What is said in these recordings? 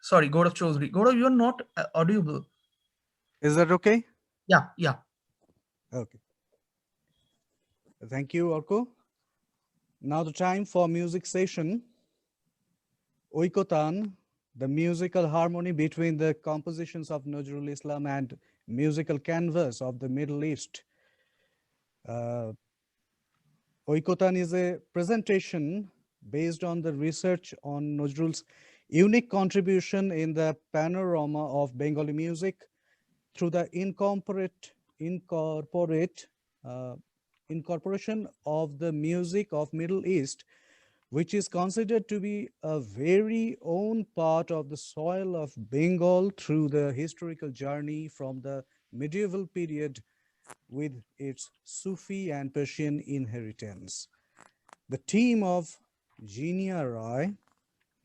Sorry, Gourav Chowdhury. Gourav, you are not audible. Is that okay? Yeah, yeah. Okay. Thank you, Orko. Now the time for music session. Oikyotaan, the musical harmony between the compositions of Nazrul Islam and musical canvas of the Middle East. Uh, Oikyotaan is a presentation based on the research on Nazrul's unique contribution in the panorama of Bengali music through the uh, incorporation of the music of Middle East, which is considered to be a very own part of the soil of Bengal through the historical journey from the medieval period with its Sufi and Persian inheritance. The team of Jinia Ray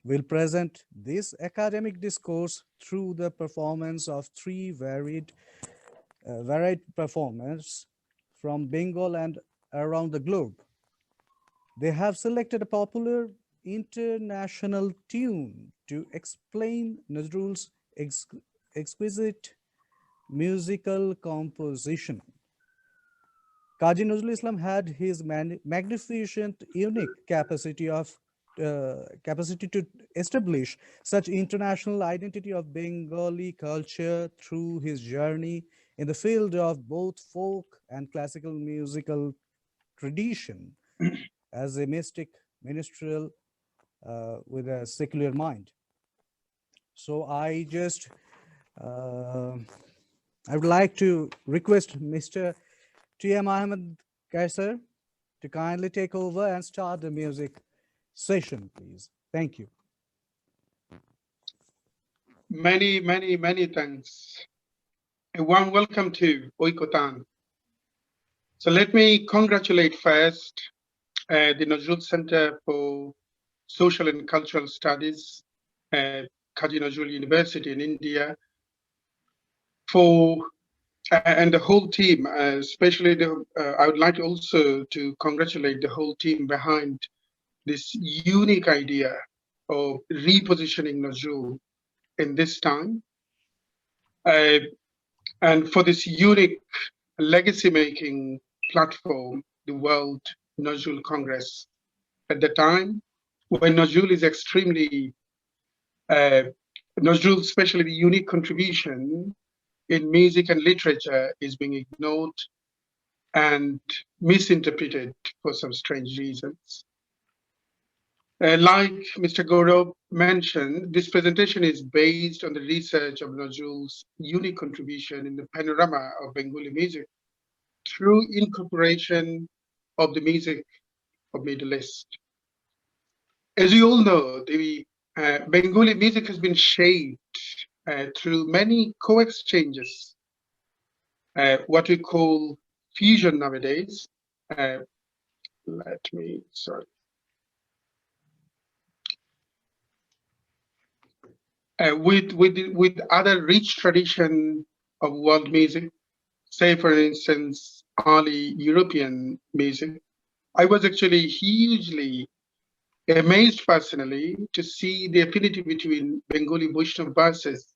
will present this academic discourse through the performance of three varied performers from Bengal and around the globe. They have selected a popular international tune to explain Nazrul's exquisite musical composition. Kazi Nazrul Islam had his magnificent, unique capacity to establish such international identity of Bengali culture through his journey in the field of both folk and classical musical tradition as a mystic minstrel with a secular mind. So I would like to request Mr. T.M. Ahmed Kaysar to kindly take over and start the music session, please. Thank you. Many thanks. A warm welcome to Oikyotaan. So let me congratulate first the Nazrul Center for Social and Cultural Studies, Kazi Nazrul University in India, and the whole team, especially I would like also to congratulate the whole team behind this unique idea of repositioning Nazrul in this time, and for this unique legacy-making platform, the World Nazrul Congress. At the time when Nazrul is Nazrul, especially the unique contribution in music and literature, is being ignored and misinterpreted for some strange reasons. Like Mr. Gourav mentioned, this presentation is based on the research of Nazrul's unique contribution in the panorama of Bengali music through incorporation of the music of Middle East. As you all know, the Bengali music has been shaped through many co-exchanges, what we call fusion nowadays. With other rich tradition of world music, say for instance, early European music. I was actually hugely amazed personally to see the affinity between Bengali Vaishnav verses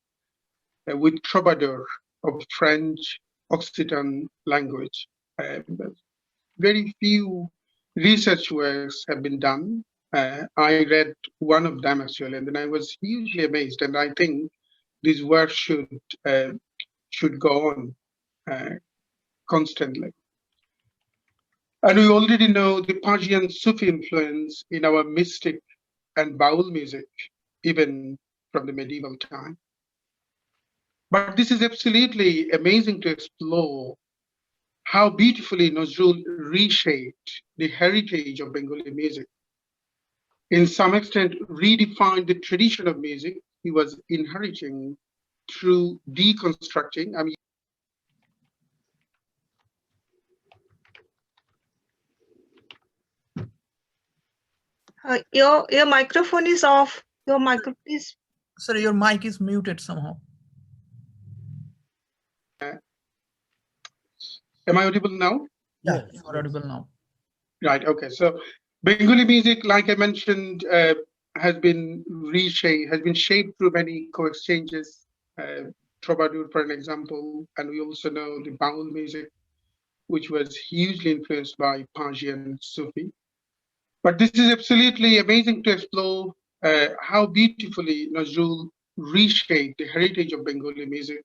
with troubadour of French Occitan language. Very few research works have been done. I read one of them actually, and then I was hugely amazed. And I think this work should go on constantly. And we already know the Persian Sufi influence in our mystic and baul music, even from the medieval time. But this is absolutely amazing to explore how beautifully Nazrul reshaped the heritage of Bengali music. In some extent, redefined the tradition of music he was inheriting through deconstructing. Your microphone is off. Your microphone is. Sorry, your mic is muted somehow. Am I audible now? Yeah, you are audible now. Right. Okay. So Bengali music, like I mentioned, has been reshaped, has been shaped through many co-exchanges. Troubadour, for an example, and we also know the Baul music, which was hugely influenced by Persian Sufi. But this is absolutely amazing to explore how beautifully Nazrul reshaped the heritage of Bengali music,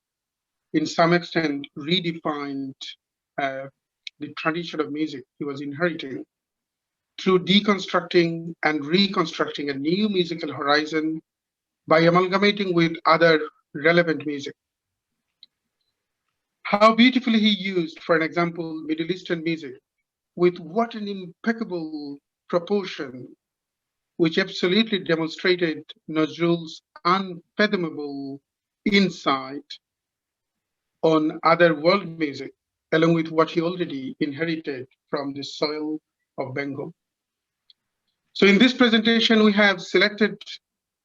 in some extent redefined uh, the tradition of music he was inheriting through deconstructing and reconstructing a new musical horizon by amalgamating with other relevant music. How beautifully he used, for an example, Middle Eastern music, with what an impeccable proportion, which absolutely demonstrated Nazrul's unfathomable insight on other world music, along with what he already inherited from the soil of Bengal. So in this presentation, we have selected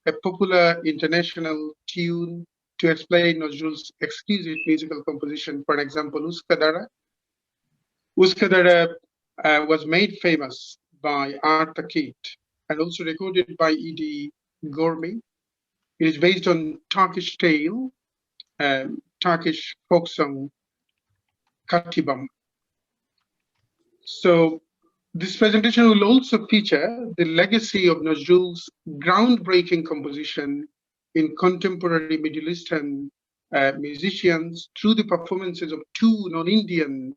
a popular international tune to explain Nazrul's exquisite musical composition. For example, Uskadara. Uskadara was made famous by Art Takit and also recorded by E.D. Gormi. It is based on Turkish tale, Turkish folk song, Katibam. So this presentation will also feature the legacy of Nazrul's groundbreaking composition in contemporary Middle Eastern musicians through the performances of two non-Indian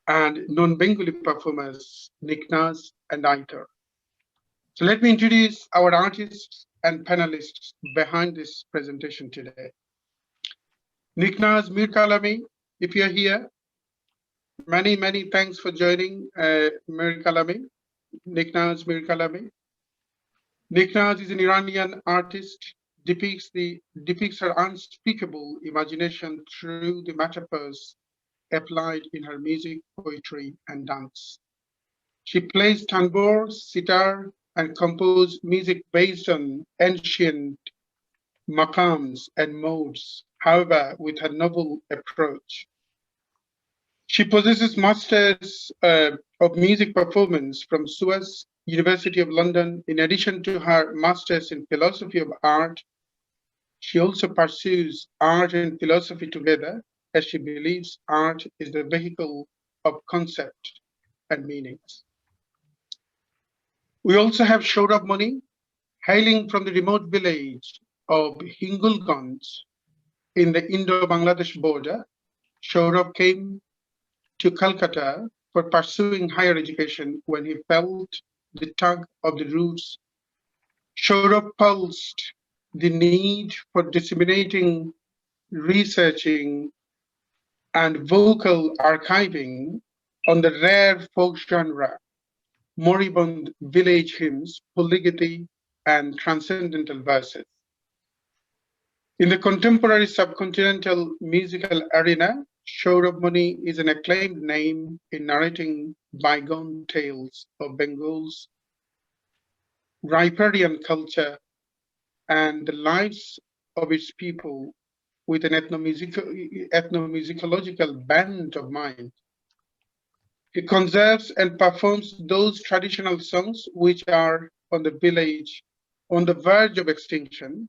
and non-Bengali performers, Niknaaz and Aitor. So let me introduce our artists and panelists behind this presentation today. Niknaaz Mirghalami, if you're here, many thanks for joining Mirghalami. Niknaaz Mirghalami. Niknaaz is an Iranian artist, depicts her unspeakable imagination through the metaphors applied in her music, poetry, and dance. She plays tambour, sitar, and composes music based on ancient maqams and modes, however, with her novel approach. She possesses masters of music performance from Suez University of London. In addition to her masters in philosophy of art, she also pursues art and philosophy together, as she believes art is the vehicle of concept and meanings. We also have Saurav Moni, hailing from the remote village of Hingulganj in the Indo-Bangladesh border. Saurav came to Calcutta for pursuing higher education when he felt the tug of the roots. Saurav pulsed the need for disseminating, researching, and vocal archiving on the rare folk genre, moribund village hymns, polygamy, and transcendental verses. In the contemporary subcontinental musical arena, Saurav Moni is an acclaimed name in narrating bygone tales of Bengal's riparian culture and the lives of its people with an ethnomusicological bent of mind. He conserves and performs those traditional songs which are on the verge of extinction.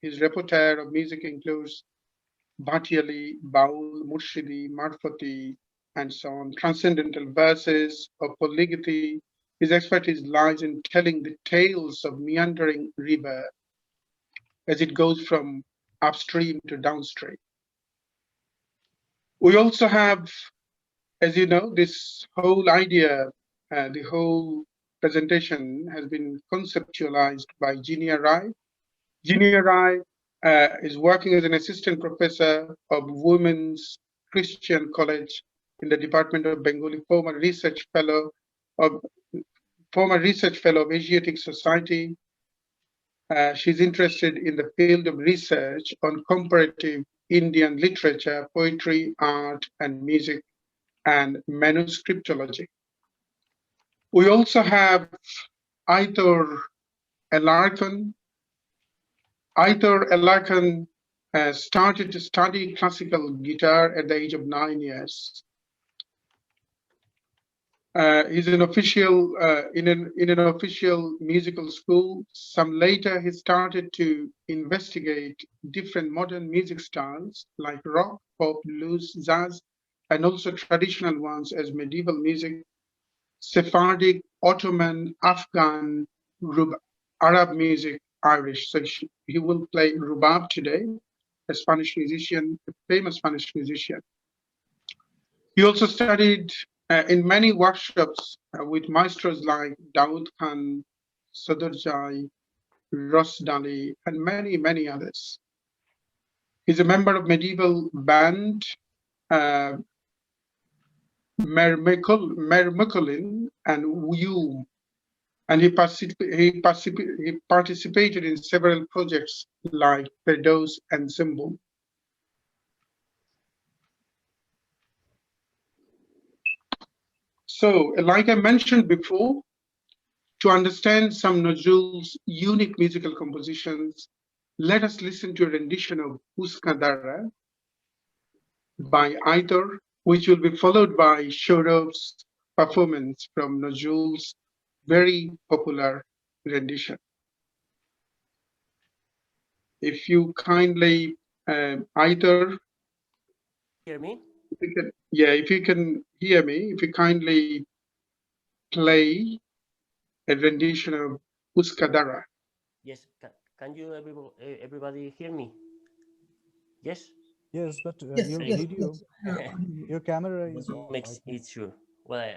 His repertoire of music includes Bhatiali, Baul, Murshidi, Marfati, and so on, transcendental verses of polygamy. His expertise lies in telling the tales of meandering river as it goes from upstream to downstream. We also have, as you know, this whole idea, the whole presentation has been conceptualized by Jinia Ray. Jinia Ray is working as an assistant professor of Women's Christian College in the Department of Bengali, former research fellow of Asiatic Society. She's interested in the field of research on comparative Indian literature, poetry, art, and music, and manuscriptology. We also have Aitor Alarcon. Aitor Alarcon started to study classical guitar at the age of 9 years. He's an official in an official musical school. Some later, he started to investigate different modern music styles like rock, pop, blues, jazz, and also traditional ones as medieval music, Sephardic, Ottoman, Afghan, Arab music, Irish. So he will play Rabab today, a Spanish musician, a famous Spanish musician. He also studied in many workshops with maestros like Daoud Khan, Sadurjai, Rosdali, and many, many others. He's a member of medieval band uh, Mermekolin and Wuyum, and he participated in several projects like Perdos and Symbol. So, like I mentioned before, to understand some Nazrul's unique musical compositions, let us listen to a rendition of Uskadara by Aitor, which will be followed by Saurav's performance from Nazrul's very popular rendition. If you kindly, Aitor, Hear me? if you can hear me, if you kindly play a rendition of Uskadara. Yes. Can you everybody hear me? Yes. Yes, but Yes, your yes, video, yes. You're audible. your camera is What off, makes I it think. sure? Well,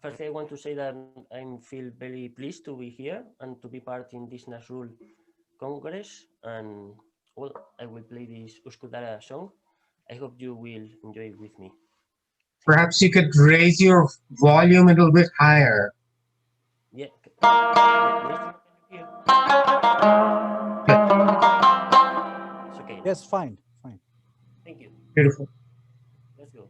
first I want to say that I feel very pleased to be here and to be part in this Nazrul Congress. And well, I will play this Uskudara song. I hope you will enjoy it with me. Perhaps you could raise your volume a little bit higher. Yeah. Can you hear? It's okay. Yes, fine, fine. Thank you. Beautiful. Let's go.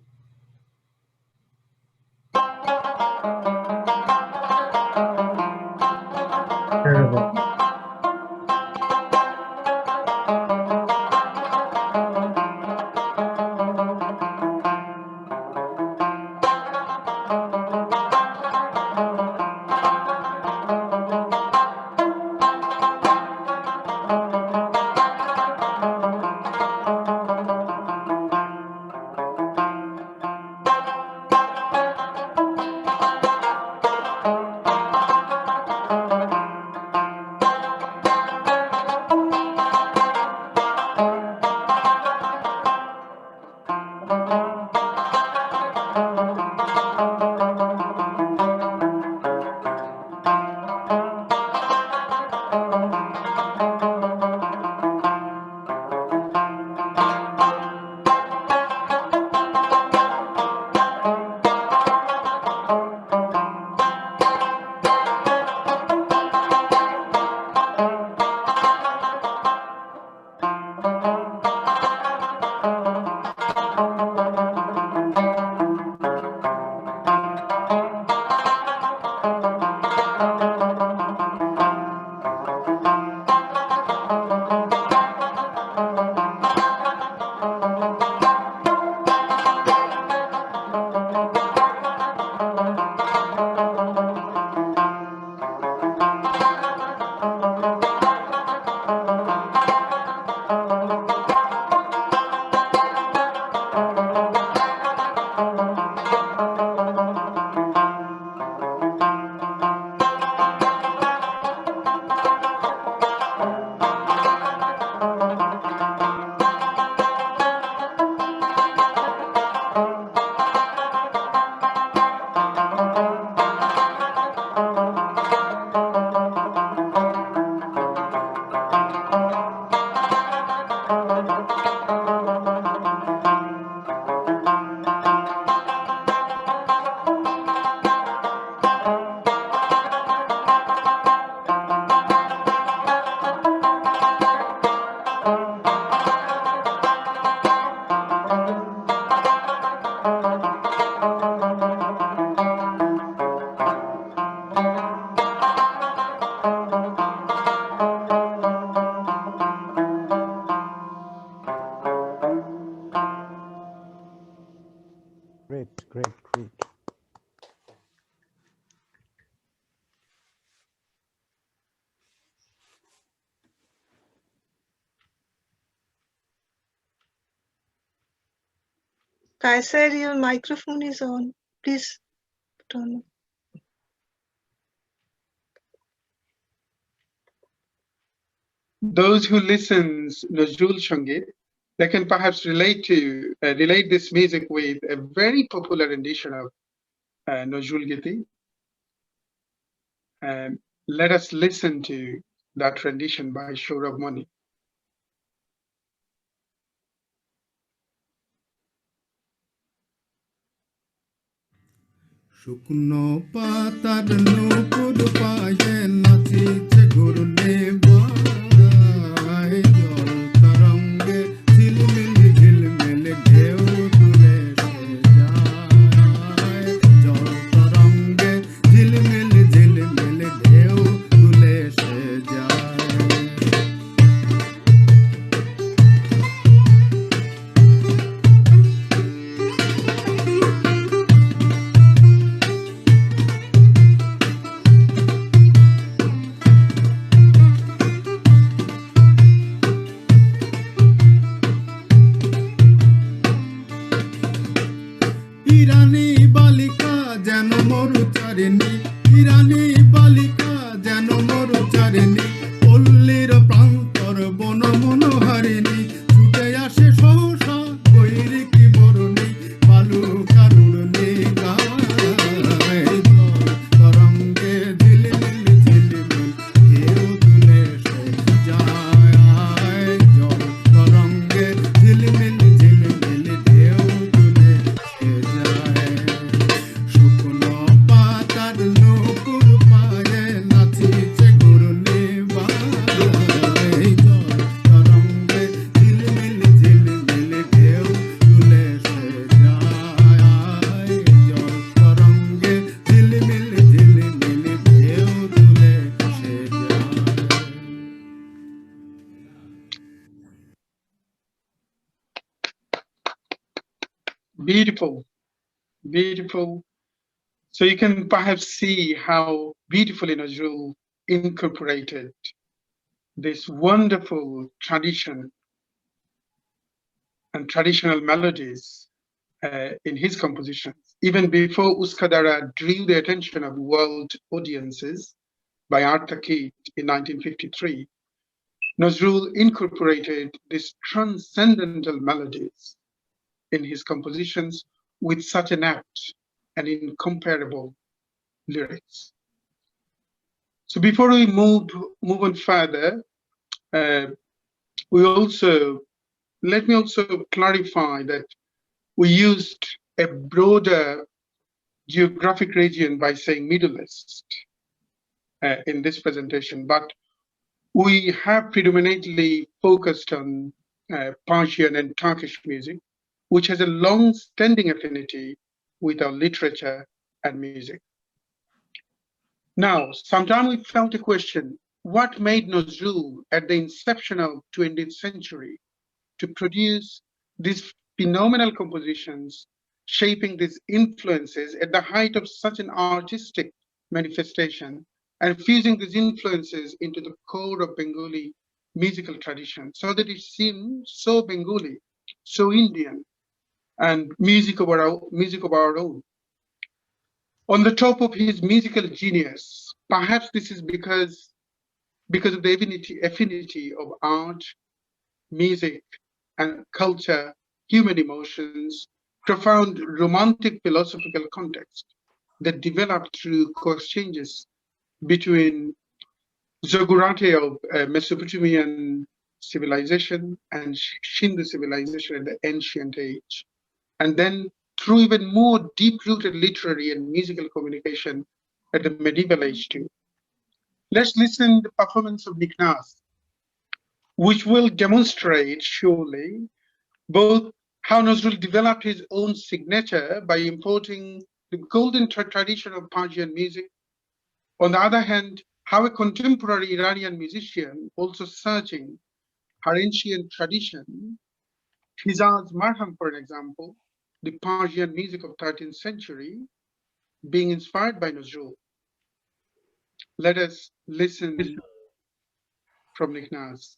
Terrible. Kaysar, your microphone is on. Please turn. Those who listens Nazrul Sangit, they can perhaps relate this music with a very popular rendition of Nazrul Giti. And let us listen to that rendition by Saurav Moni. শুকনো পাতার নূপুর পায়ে নাচিছে ঘুরনে by জল তরঙ্গে ঝিলমিল ঝিলমিল ঢেউ তুলে সে যায় জল তরঙ্গে ঝিলমিল ঝিলমিল ঢেউ তুলে সে যায় ইরানি বালিকা যেন মরুচারিণী ইরানি বালিকা যেন মরুচারিণী পল্লীর প্রান্তর বন মনোহারিণী ছুটে আসে সহসা গৈরিকী বরণী বালুকার উড়নে গায় জল তরঙ্গে ঝিলমিল ঝিলমিল ঢেউ তুলে সে যায় জল তরঙ্গে ঝিলমিল ঝিলমিল ঢেউ তুলে সে যায় শুকনো পাতার নূপুর পায়ে নাচিছে ঘুরনে বাই জল তরঙ্গে ঝিলমিল ঝিলমিল ঢেউ তুলে সে যায় জল তরঙ্গে ঝিলমিল ঝিলমিল ঢেউ তুলে সে যায় Beautiful, beautiful. So you can perhaps see how beautifully Nazrul incorporated this wonderful tradition and traditional melodies in his compositions. Even before Uskadara drew the attention of world audiences by Art Takit in 1953, Nazrul incorporated these transcendental melodies in his compositions with such an apt and incomparable lyrics. So before we move on further, let me also clarify that we used a broader geographic region by saying Middle East in this presentation, but we have predominantly focused on Persian and Turkish music, which has a long-standing affinity with our literature and music. Now, sometime we felt a question: what made Nazrul at the inception of 20th century to produce these phenomenal compositions, shaping these influences at the height of such an artistic manifestation and fusing these influences into the core of Bengali musical tradition so that it seemed so Bengali, so Indian, and music of our own. On the top of his musical genius, perhaps this is because of the affinity of art, music, and culture, human emotions, profound romantic philosophical context that developed through exchanges between Zogurate of Mesopotamian civilization and Shindu civilization at the ancient age. And then through even more deep-rooted literary and musical communication at the medieval age too. Let's listen to the performance of Niknaaz, which will demonstrate surely both how Nazrul developed his own signature by importing the golden tradition of Persian music. On the other hand, how a contemporary Iranian musician, also searching her ancient tradition, Hizaz Marham, for example, the Persian music of 13th century, being inspired by Nazrul. Let us listen from Niknaaz.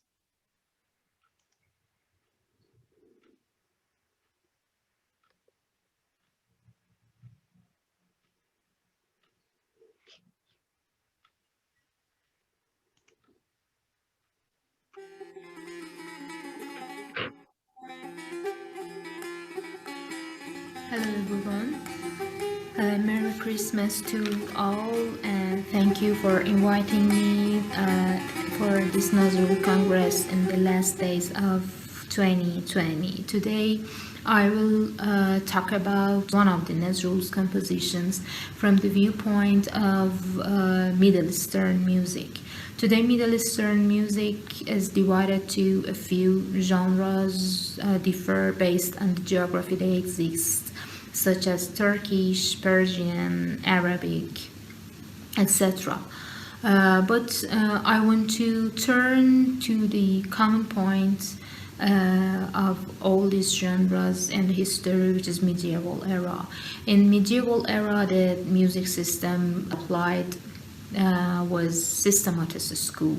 Christmas to all, and thank you for inviting me for this Nazrul Congress in the last days of 2020. Today, I will talk about one of the Nazrul's compositions from the viewpoint of Middle Eastern music. Today, Middle Eastern music is divided to a few genres, differ based on the geography they exist, such as Turkish, Persian, Arabic, etc. But I want to turn to the common point of all these genres and history, which is medieval era. In medieval era, the music system applied was systematist school.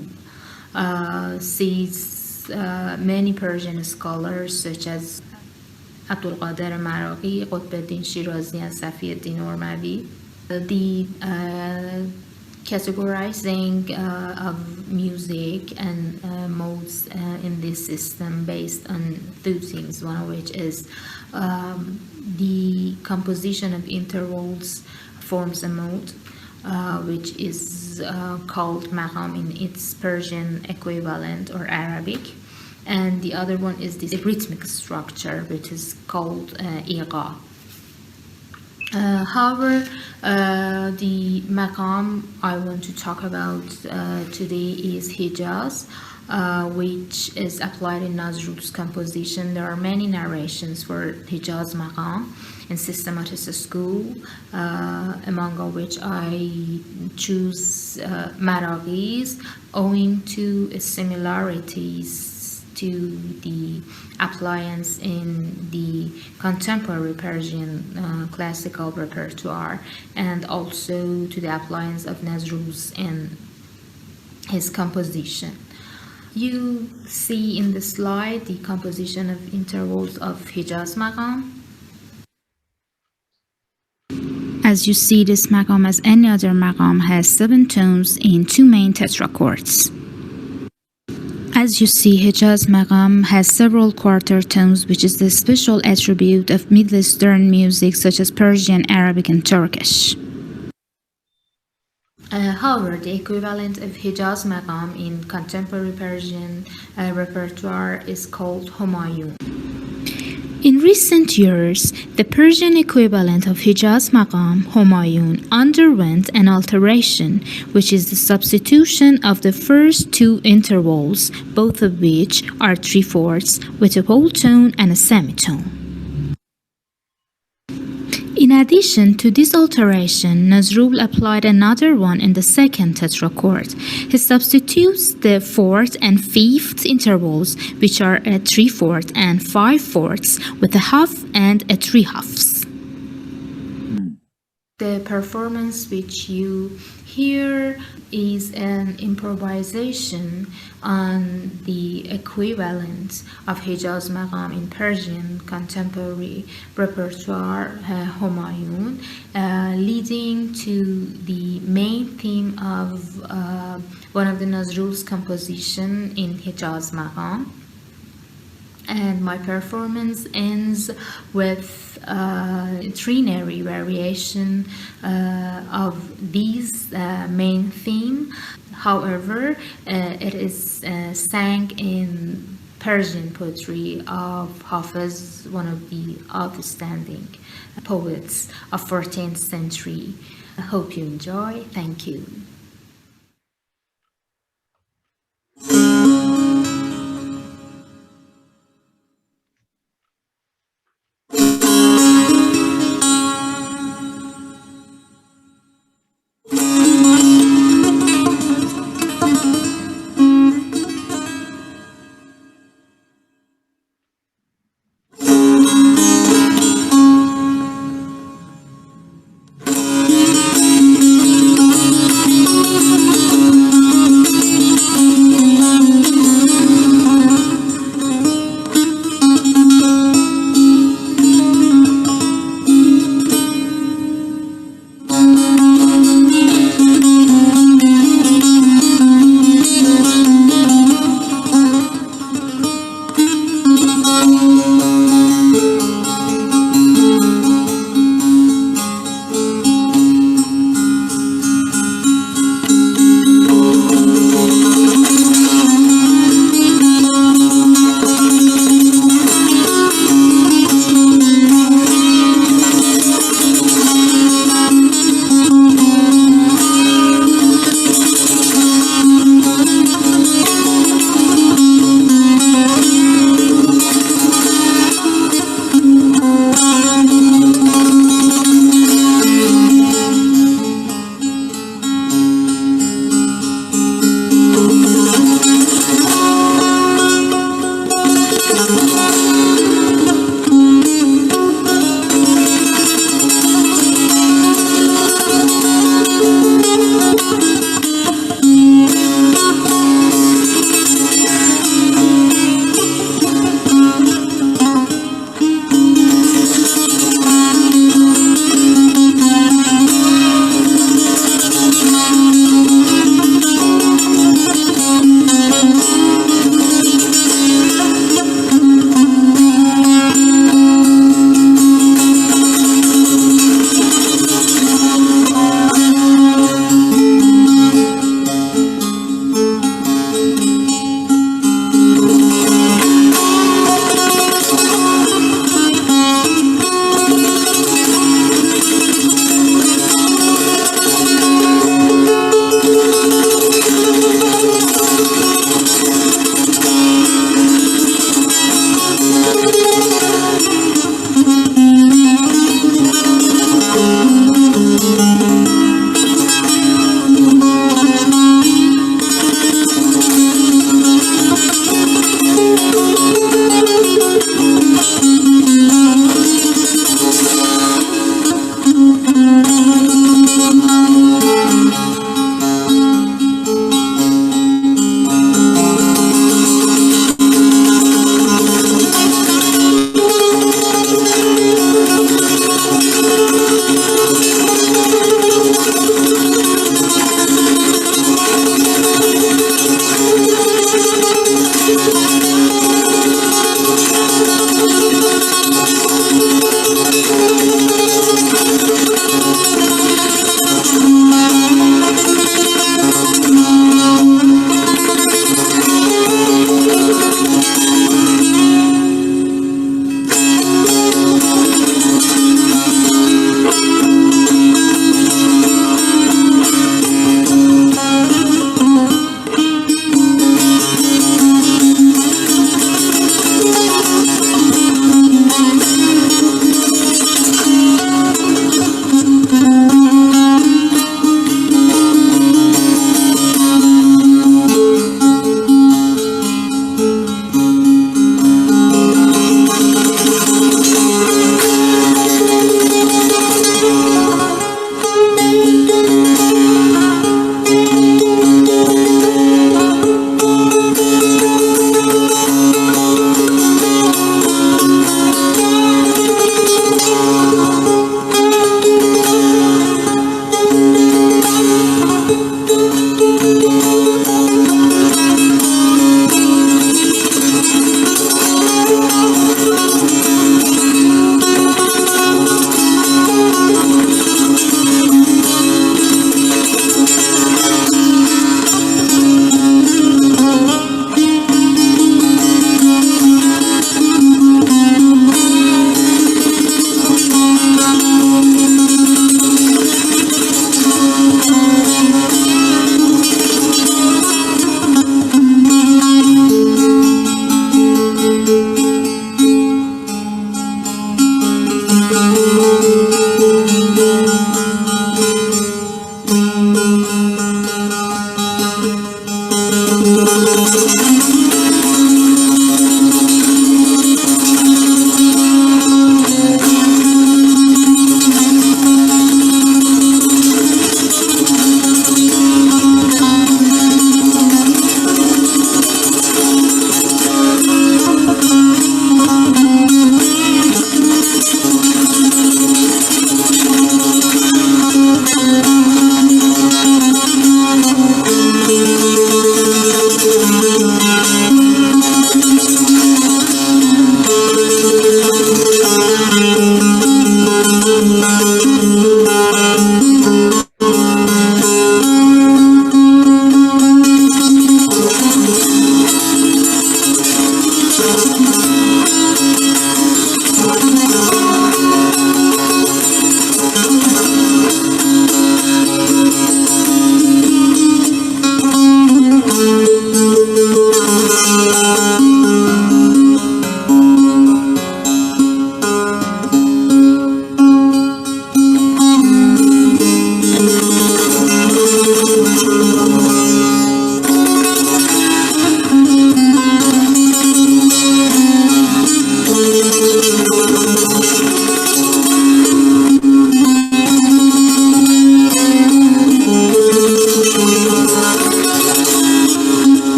Sees many Persian scholars such as عبدالقادر مراغی، قطب الدین شیرازی and صفی الدین ارموی. The categorizing of music and modes in this system based on two things, one of which is the composition of intervals forms a mode, which is called maqam in its Persian equivalent or Arabic, and the other one is this rhythmic structure, which is called iqa. However, the maqam I want to talk about today is Hijaz, which is applied in Nazrul's composition. There are many narrations for Hijaz maqam in systematist school, among which I choose Maraghis owing to similarities to the appliance in the contemporary Persian classical repertoire, and also to the appliance of Nazrul's in his composition. You see in the slide the composition of intervals of Hijaz maqam. As you see, this maqam, as any other maqam, has 7 tones in 2 main tetrachords. As you see, Hijaz maqam has several quarter tones, which is the special attribute of Middle Eastern music such as Persian, Arabic, and Turkish. However, the equivalent of Hijaz maqam in contemporary Persian repertoire is called Humayun. In recent years, the Persian equivalent of Hijaz maqam, Humayun, underwent an alteration, which is the substitution of the first 2 intervals, both of which are 3/4, with a whole tone and a semitone. In addition to this alteration, Nazrul applied another one in the second tetrachord. He substitutes the 4th and 5th intervals, which are a 3/4 and 5/4, with a half and a 3/2. The performance which you hear is an improvisation on the equivalent of Hijaz maqam in Persian contemporary repertoire, Humayun, leading to the main theme of one of the Nazrul's composition in Hijaz maqam. And my performance ends with trinary variation of these main theme. However, it is sang in Persian poetry of Hafiz, one of the outstanding poets of 14th century. I hope you enjoy. Thank you.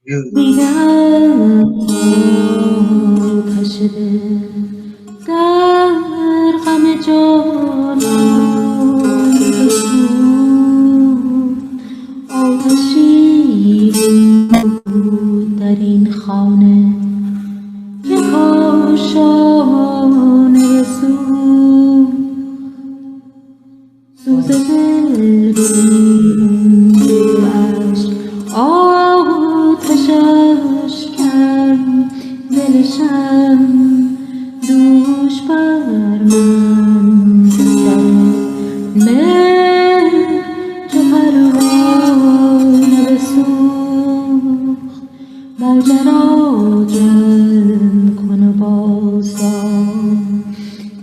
you. در این خانه که کاشانه سوز دل بی عشق آتشش کن دلشم دوش بر من زد مهر چو پروانه بسوخت ماجرا جمع کن و بازدار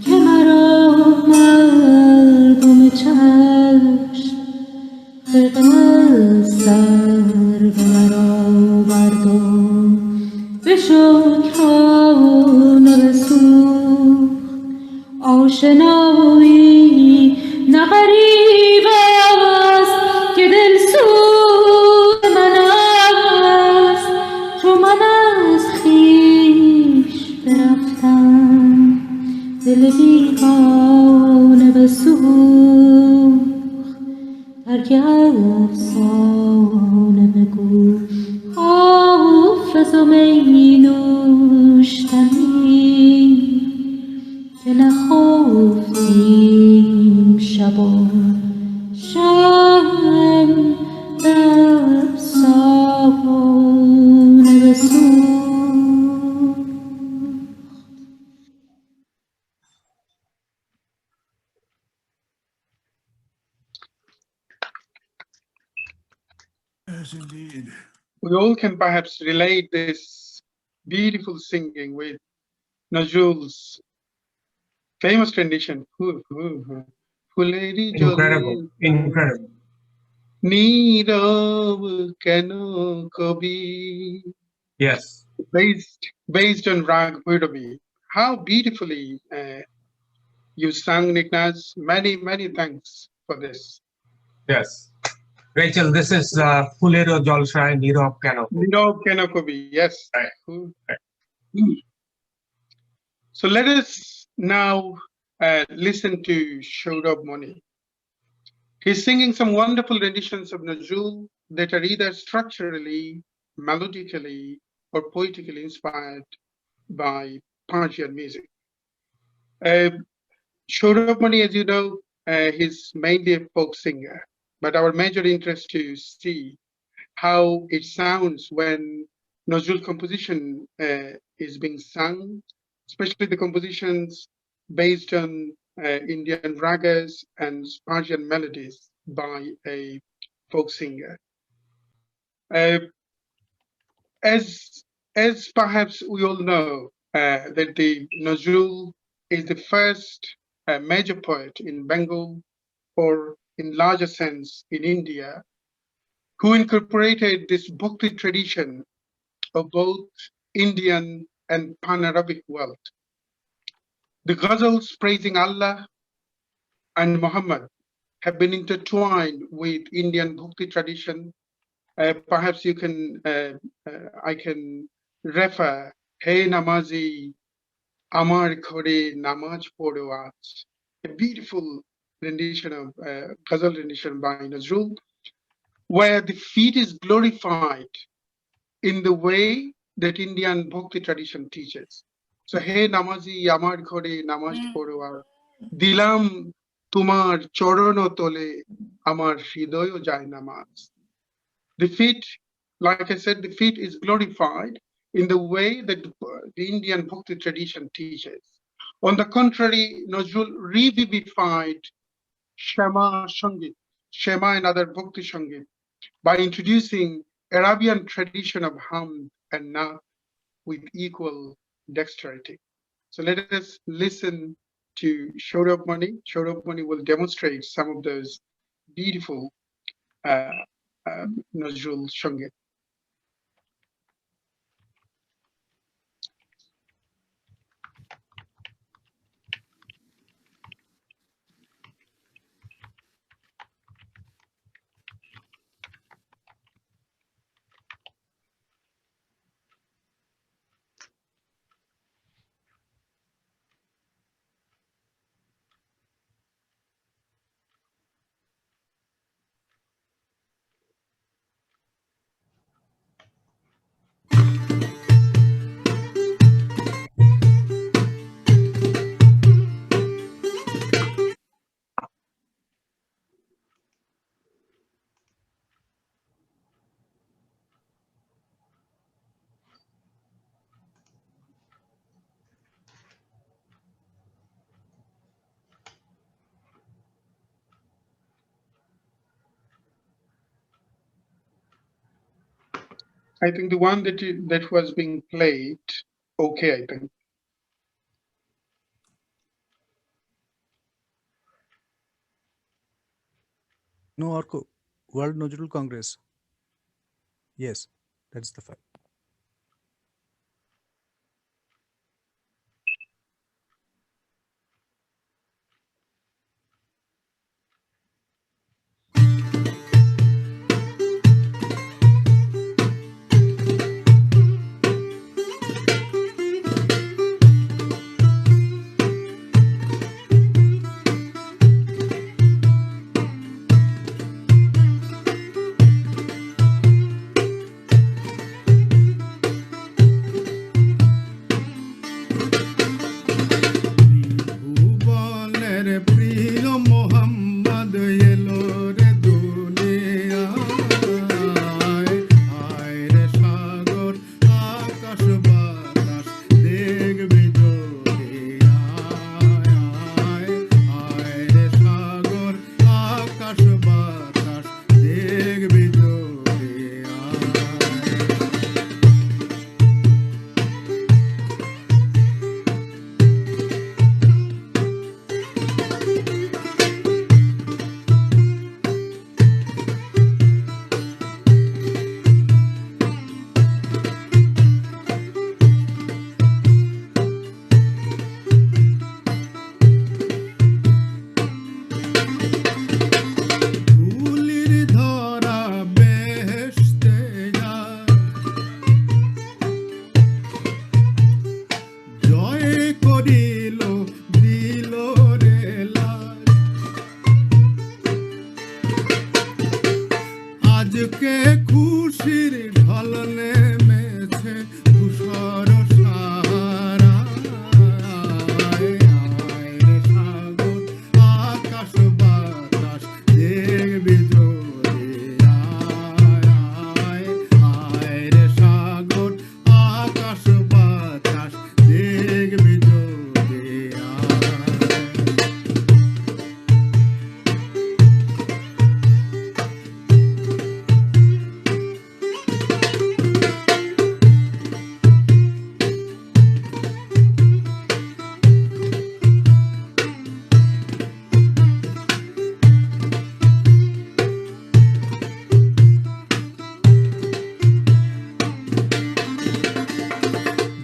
که مرا مردم چشم خرقه سر برآورد و به شکرانه بسوخت آشنایی نه غریب است که دل سوز من است چو من از خویش برفتم دل بیگانه بسوخت ترک افسانه بگو حافظ و می نوشتنی که نخفتیم شب و شب افسانه بسوخت. Yes, indeed. We all can perhaps relate this beautiful singing with Nazrul's famous rendition. Fuleri Incredible, jole incredible. নীরব কেন কবি, Yes, based on Rag Bhairavi. How beautifully you sang, Niknaaz. Many thanks for this. yes. Rachel, this is Fulero Jolshai Nirop Kano. Nirav Kena Kabi, yes. Right. So let us now listen to Saurav Moni. He's singing some wonderful renditions of Nazrul that are either structurally, melodically, or poetically inspired by Persian music. Saurav Moni, as you know, he's mainly a folk singer, but our major interest to see how it sounds when Nazrul composition is being sung, especially the compositions based on Indian ragas and Persian melodies by a folk singer. As perhaps we all know, that the Nazrul is the first major poet in Bengal, or in larger sense in India, who incorporated this Bhakti tradition of both Indian and Pan-Arabic world. The ghazals praising Allah and Muhammad have been intertwined with Indian Bhakti tradition. Perhaps you can, I can refer, Hey Namazi, Amar Khore Namaz Podo Aaj, a beautiful rendition of ghazal rendition by Nazrul, where the feet is glorified in the way that Indian Bhakti tradition teaches. So, Hey Namazi, Amar Khore Namaz Podo Aaj, Dilam Tumar Chorono Tole, Amar Hridoyo Jai Namaz. The feet, like I said, the feet is glorified in the way that the Indian Bhakti tradition teaches. On the contrary, Nazrul revivified Shema Shangit, Shema and other Bhakti Shangit, by introducing Arabian tradition of Hamd and Naat with equal dexterity. So let us listen to Saurav Moni. Saurav Moni will demonstrate some of those beautiful Nazrul Shangit. I think the one that was being played, okay, I think. No, Orko, World Nazrul Congress. Yes, that's the file. ভুবনের প্রিয় মোহাম্মদ এলো রে দুনিয়ায় আয় রে সাগর আকাশ বাতাস দেখবি যদি আয় আয় রে সাগর আকাশ বাতাস দেখবি যদি আয় ধুলির ধরা বেহেশতে যায় জয় করিল দিল রে লাজ আজকে খুশির ঢল নেমেছে ধূসর সাহারা আয় রে সাগর আকাশ বাতাস দেখবি যদি আয় আয় রে সাগর আকাশ বাতাস দেখবি যদি আয়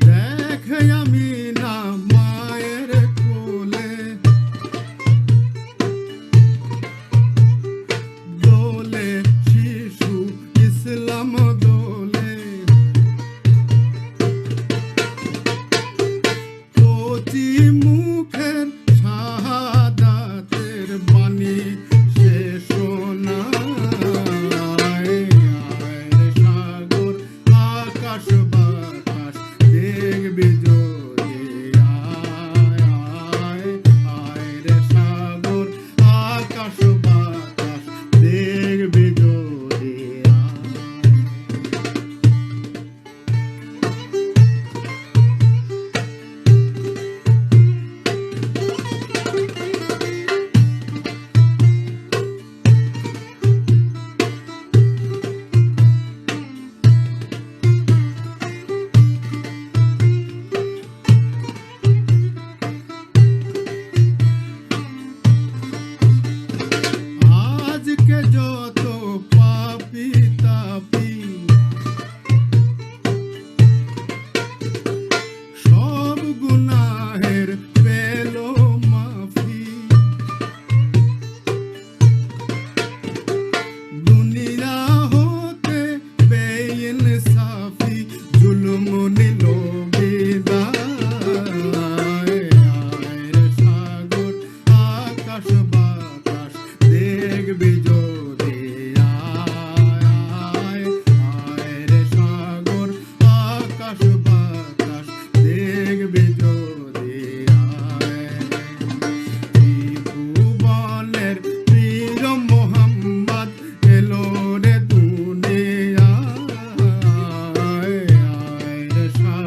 দেখে আমি না মায়ের কোলে দোলে শিশু ইসলাম দোলে কচি মুখের শাহাদাতের বাণী সে শোনায় আয় রে সাগর আকাশ বাতাস দেখবি যদি আয় আয় রে সাগর আকাশ বাতাস দেখবি যদি আয় আজকে যত পাপি তাপি সব গুনাহের পেল মাফি দুনিয়া হতে বেইনসাফি জুলুম নিল বিদায় আয় রে সাগর আকাশ বাতাস দেখবি যদি আয় আয় রে সাগর আকাশ বাতাস দেখবি যদি আয় ভুবনের প্রিয় মোহাম্মদ এলো রে দুনিয়ায় আয় রে সাগর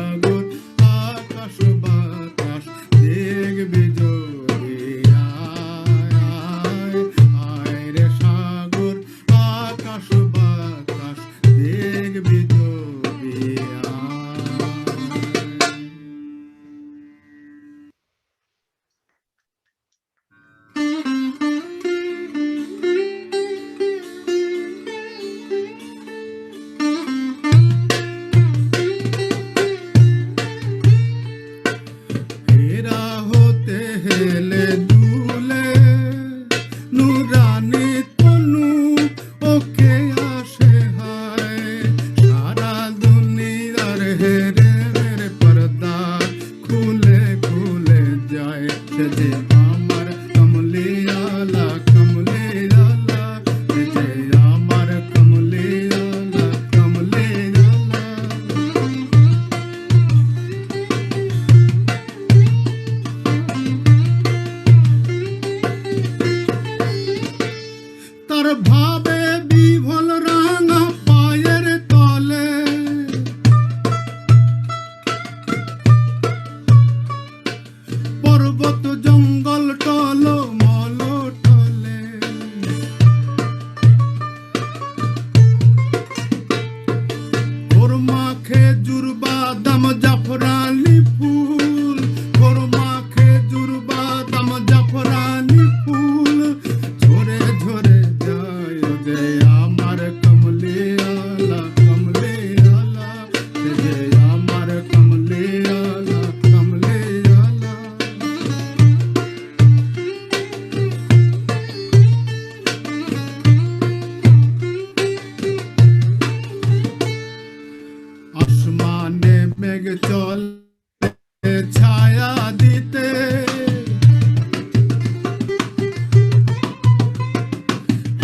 মেঘ চলে ছায়া দিতে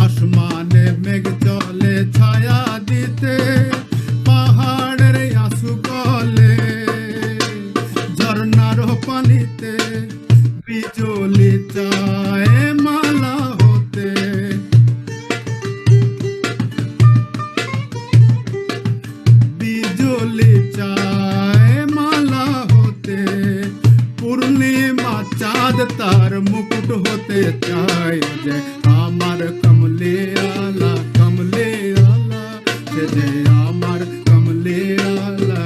আসমানে মেঘ চলে ছায়া দিতে পাহাড়ের আঁসু গলে ঝর্ণার পানিতে বিজলি চায় মালা হতে বিজলি চায় মালা হতে পূর্ণিমা চাঁদ তার মুকুট হতে চায় যে আমার কমলে আলা সে যে আমার কমলে আলা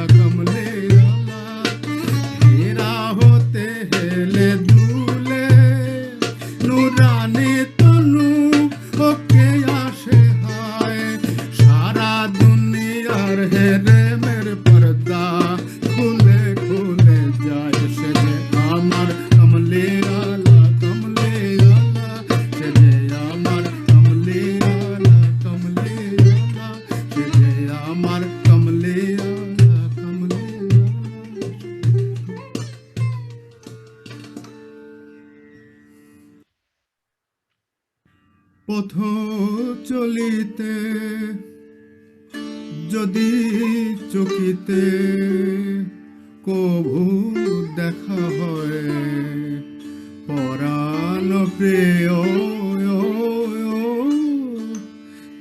হেরা হতে হেলে দুলে নুরানি তনু ওকে আসে হায় সারা দুনিয়ার হেরে মেরে পর্দা খুলে খুলে যায় সে যে আমার কমলে আলা সে যে আমার কমলে আলা সে যে আমার কমলে আলা পথ চলিতে যদি চকিতে কভু দেখা হয় পরাণ প্রিয়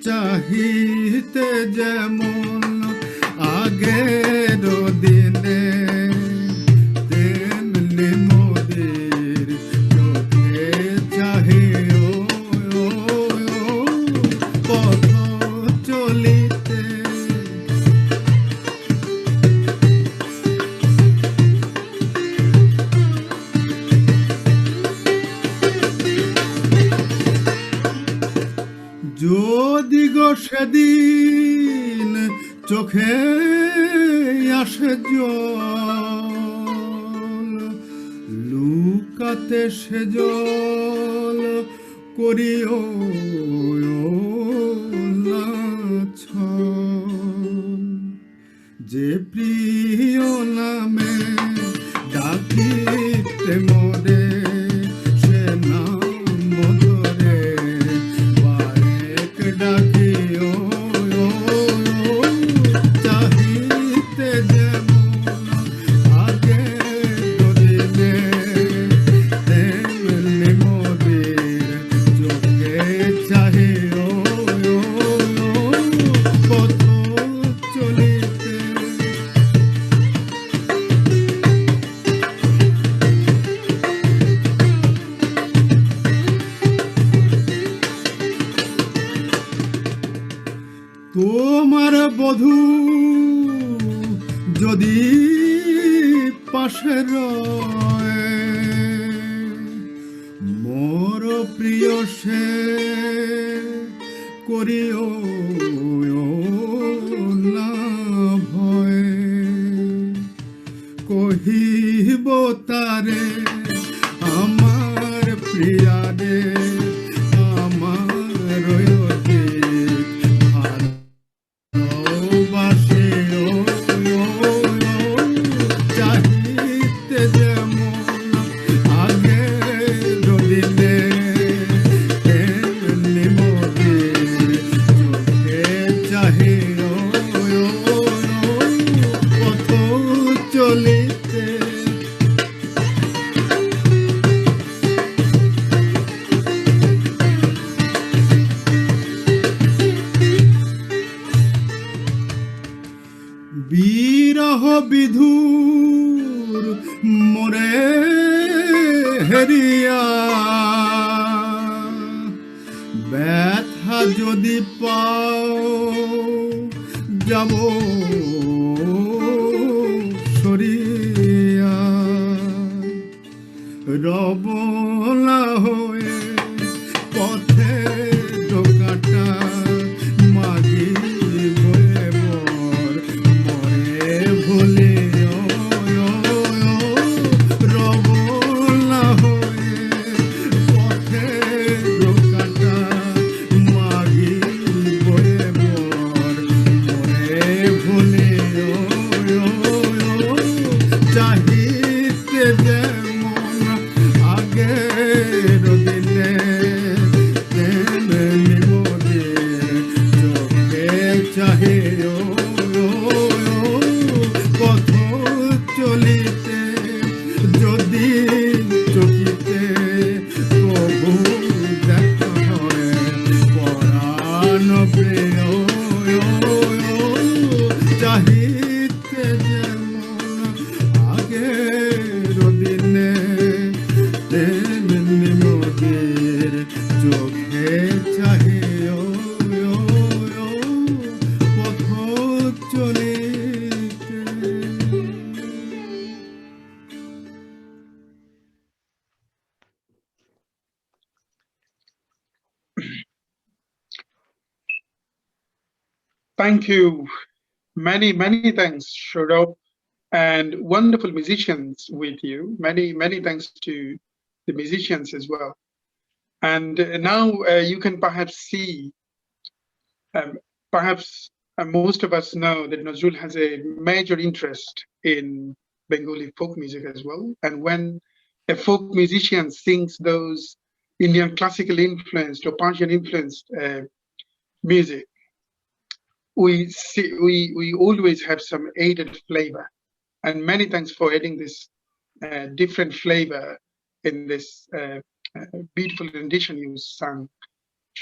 চাহিতে যেমন আগের দিনে তেমনি মোদের চোখে চাহে পথ চলিতে যদি গো সেদিন চোখে আসে জল লুকাতে সে জল করিও না ছল যে প্রিয় নামে ডাকিতে মোরে সে নাম মধুরে বারেক ডাকিও চাহিতে যেমন আগে দিনে তেমনি মোদের চোখে চাহিও পথ চলিতে তোমার বধূ যদি পাশে রয় মোর প্রিয় সে করিও না ভয় কহিব তারে আমার প্রিয়ারে আমার চাহিতে যেমন আগে দিলে তেমনি মোদের চোখে চাহে পথ চলিতে বিরহ বিধুর মোরে হেরিয়া ব্যথা যদি পাও যাব সরিয়া রবলা হয়ে পথে ঢোকাটা মাগি বয়ে বর মরে ভুলে রবলা হয়ে Thank you. Many thanks, Saurav, and wonderful musicians with you. Many thanks to the musicians as well. And now you can perhaps see, perhaps most of us know that Nazrul has a major interest in Bengali folk music as well. And when a folk musician sings those Indian classical influenced or Persian influenced music, we always have some added flavor. And many thanks for adding this different flavor in this beautiful rendition you sang,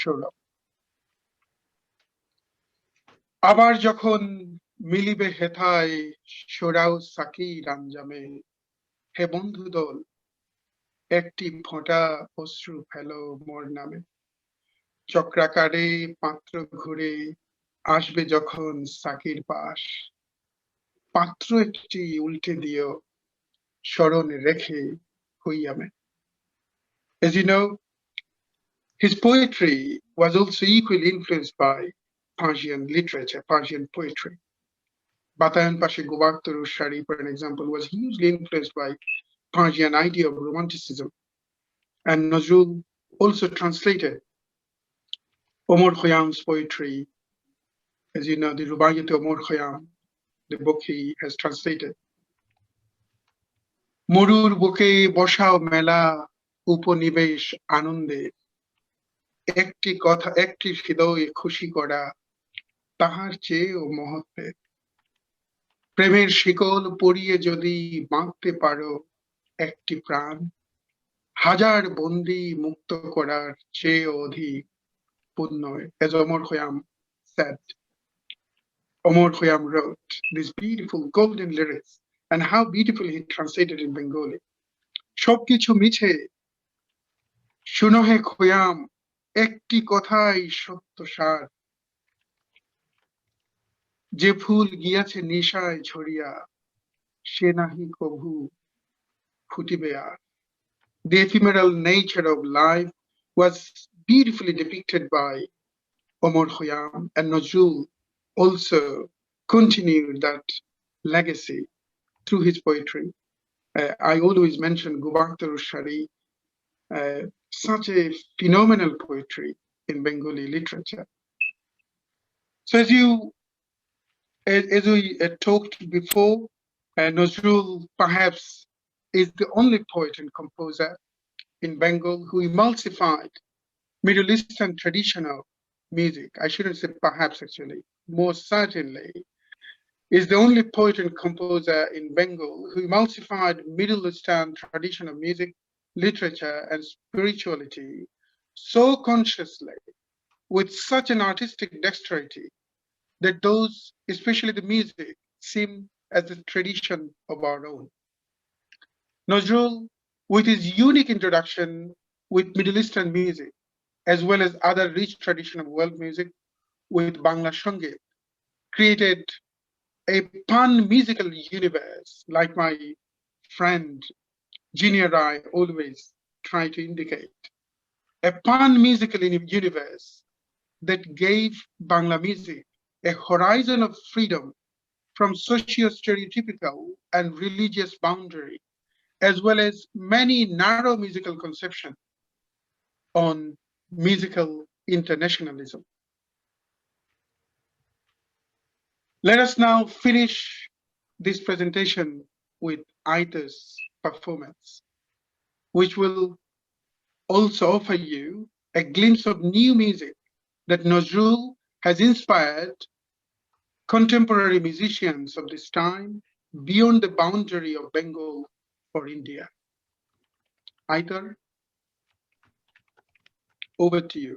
Saurav. আবার যখন মিলিবে হেথায় সোরাও সাকির আঞ্জামে হে বন্ধু দল একটি ফোঁটা অশ্রু ফেলো মোর নামে চক্রাকারে পাত্র ঘুরে আসবে যখন সাকির পাশ পাত্র একটি উল্টে দিও স্মরণে রেখে হইয়ামে. As you know, his poetry was also equally influenced by Persian literature, Persian poetry. Batayan Pasha Gubaktar Shari, for an example, was hugely influenced by Persian idea of romanticism. And Nazrul also translated Omar Khayyam's poetry. As you know, the Rubaiyat Omar Khayyam, the book he has translated. Murur buke boshao mela উপনিবেশ আনন্দে একটি কথা একটি হৃদয়ে খুশি করা তাহার চেয়েও মহত্বের প্রেমের শিকল পরিয়ে যদি বাঁধতে পারো একটি প্রাণ হাজার বন্দী মুক্ত করার চেয়েও অধিক পুণ্য. As Omar Khayyam said, Omar Khayyam wrote these beautiful golden lyrics, and how beautifully he translated in Bengali. সবকিছু মিছে শুনো হে খোয়াম একটি কথাই সত্য সার যে ফুল গিয়াছে নিশায় ঝরিয়া সে নাহি কভু ফুটিবে আর. The ephemeral nature of life was beautifully depicted by Omar Khayyam, and Nazrul also continued that legacy through his poetry. I always mention Gubaktar Shari, such a phenomenal poetry in Bengali literature. So as we talked before, Nazrul perhaps is the only poet and composer in Bengal who emulsified Middle Eastern traditional music. I shouldn't say perhaps, actually, more certainly is the only poet and composer in Bengal who emulsified Middle Eastern traditional music, literature, and spirituality so consciously, with such an artistic dexterity, that those, especially the music, seem as a tradition of our own. Nazrul, with his unique introduction with Middle Eastern music, as well as other rich tradition of world music with Bangla Sangeet, created a pan-musical universe, like my friend Jinia Ray always try to indicate. A pan-musical universe that gave Bangla music a horizon of freedom from socio-stereotypical and religious boundary, as well as many narrow musical conceptions on musical internationalism. Let us now finish this presentation with Aitor's performance, which will also offer you a glimpse of new music that Nazrul has inspired contemporary musicians of this time beyond the boundary of Bengal or India. Aitor, over to you.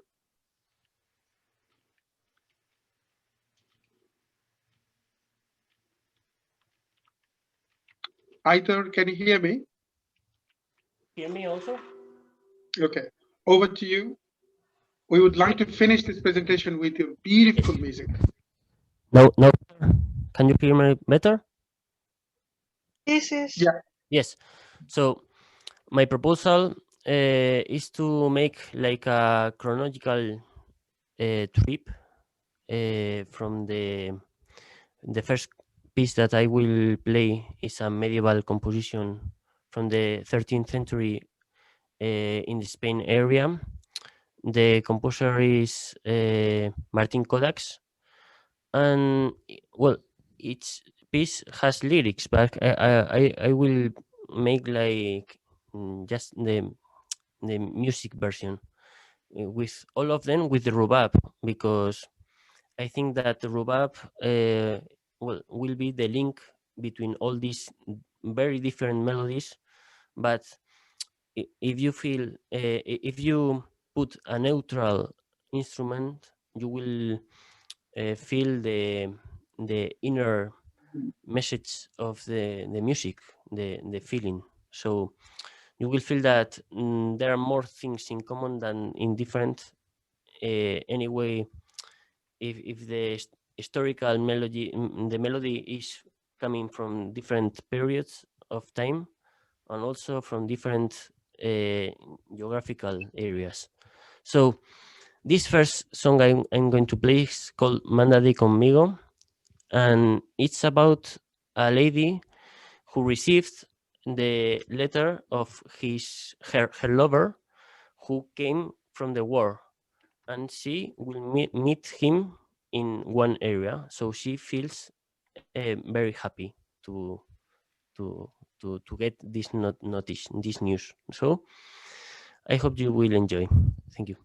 Aitor, can you hear me? Hear me also? Okay, over to you. We would like to finish this presentation with your beautiful music. No. Can you hear me better? Yes, yes. Yeah. Yes. So my proposal is to make like a chronological trip from the first piece that I will play is a medieval composition from the 13th century in the Spain area. The composer is Martin Kodaks, and well, each piece has lyrics, but I will make like just the music version with all of them with the Rabab, because I think that the Rabab will be the link between all these very different melodies. But if you feel if you put a neutral instrument, you will feel the inner message of the music, the feeling. So you will feel that there are more things in common than in different. Anyway, if the historical melody, the melody is coming from different periods of time and also from different geographical areas. So this first song I'm going to play is called Mándate conmigo, and it's about a lady who received the letter of her lover who came from the war, and she will meet him in one area, so she feels very happy to to to get this notice, this news. So I hope you will enjoy. Thank you.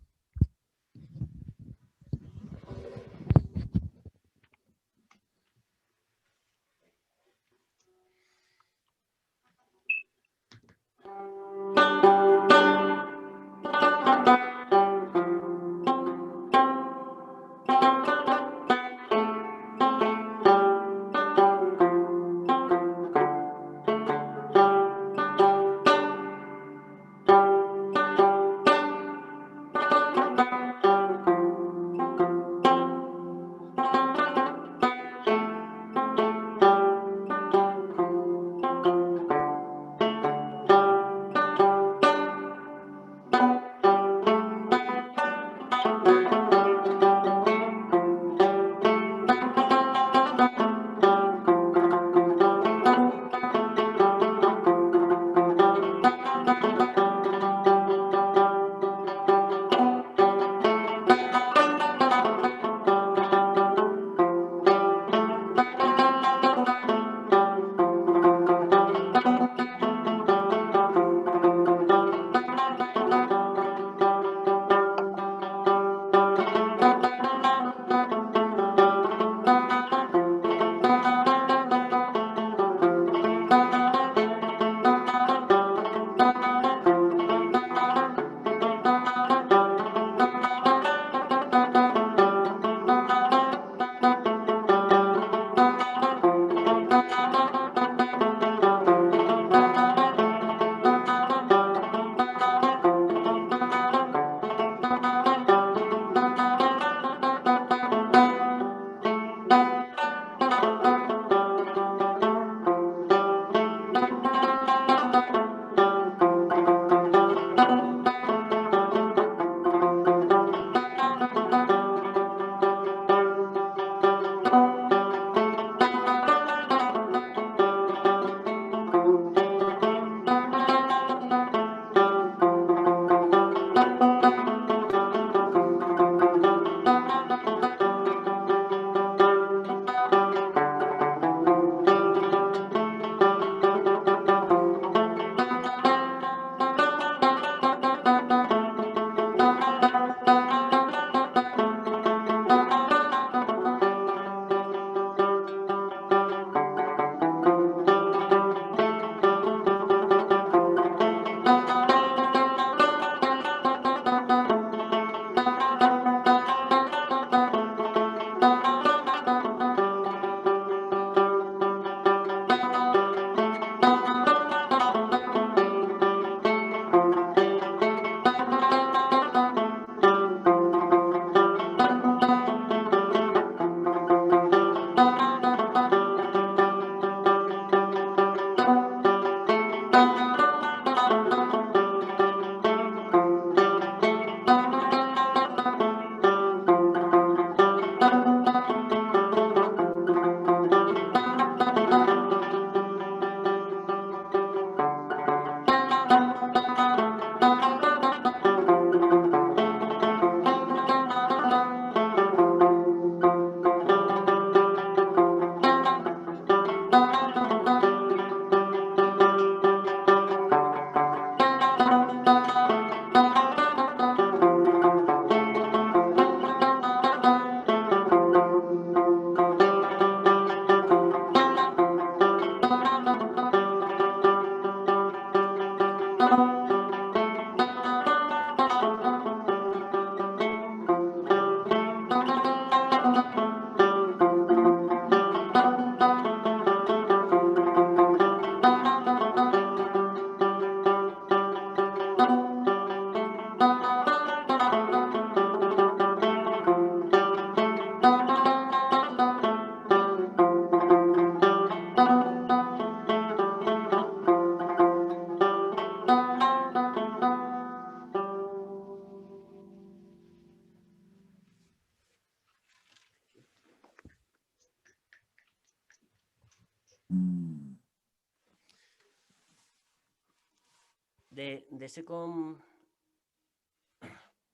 The second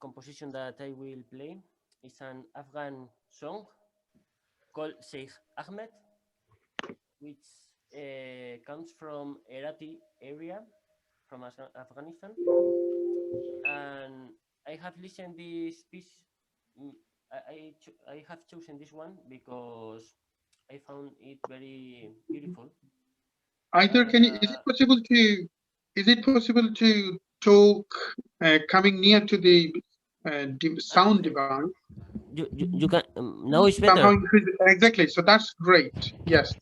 composition that I will play is an Afghan song called Sheikh Ahmed, which comes from Erati area from Afghanistan. And I have listened this piece. I have chosen this one because I found it very beautiful. Aitor, is it possible to talk coming near to the sound device? You can now it's better. Somehow increase it. Exactly. So that's great. Yes.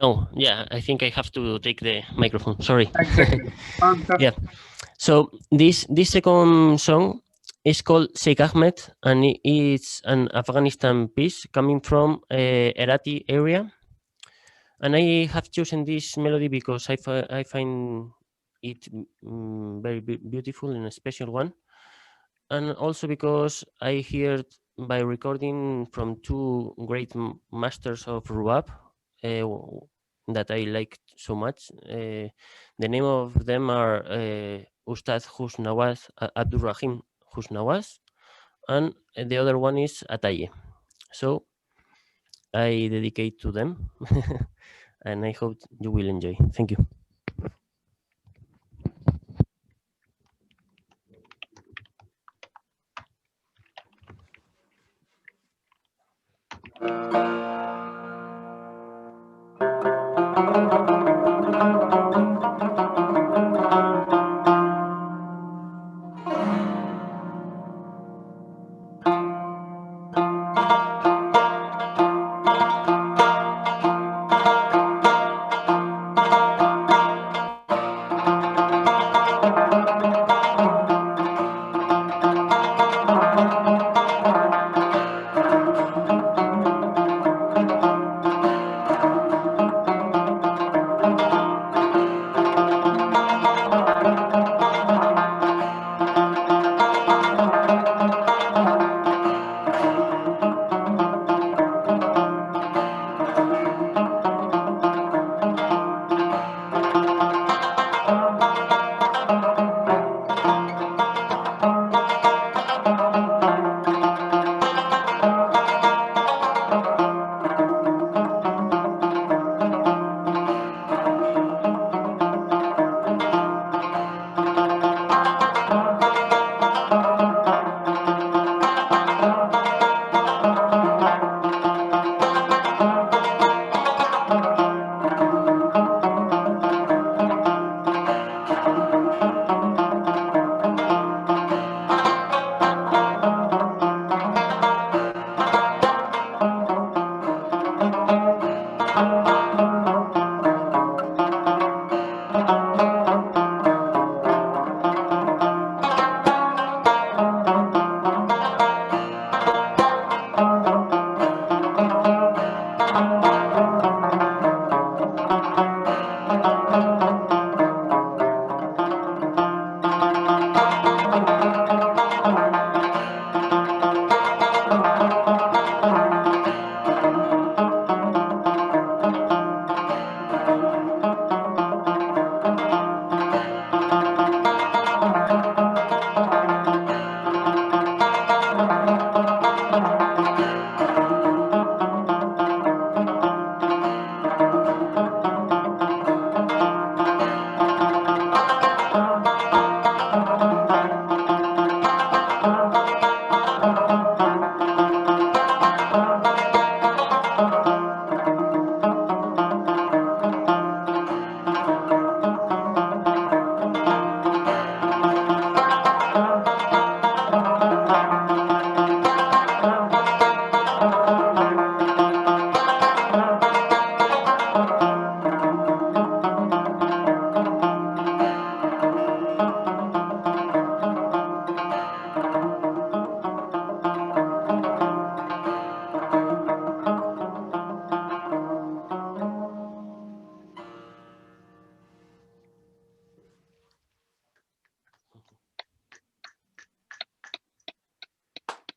No, yeah, I think I have to take the microphone. Sorry. Exactly. Fantastic. Yeah. So this second song is called Sheikh Ahmed, and it's an Afghanistan piece coming from Erati area. And I have chosen this melody because I find it very beautiful and a special one, and also because I heard by recording from two great masters of Rabab that I liked so much. The name of them are Ustad Husnawaz Abdul Rahim Husnawaz, and the other one is Ataye. So I dedicate to them, and I hope you will enjoy. Thank you.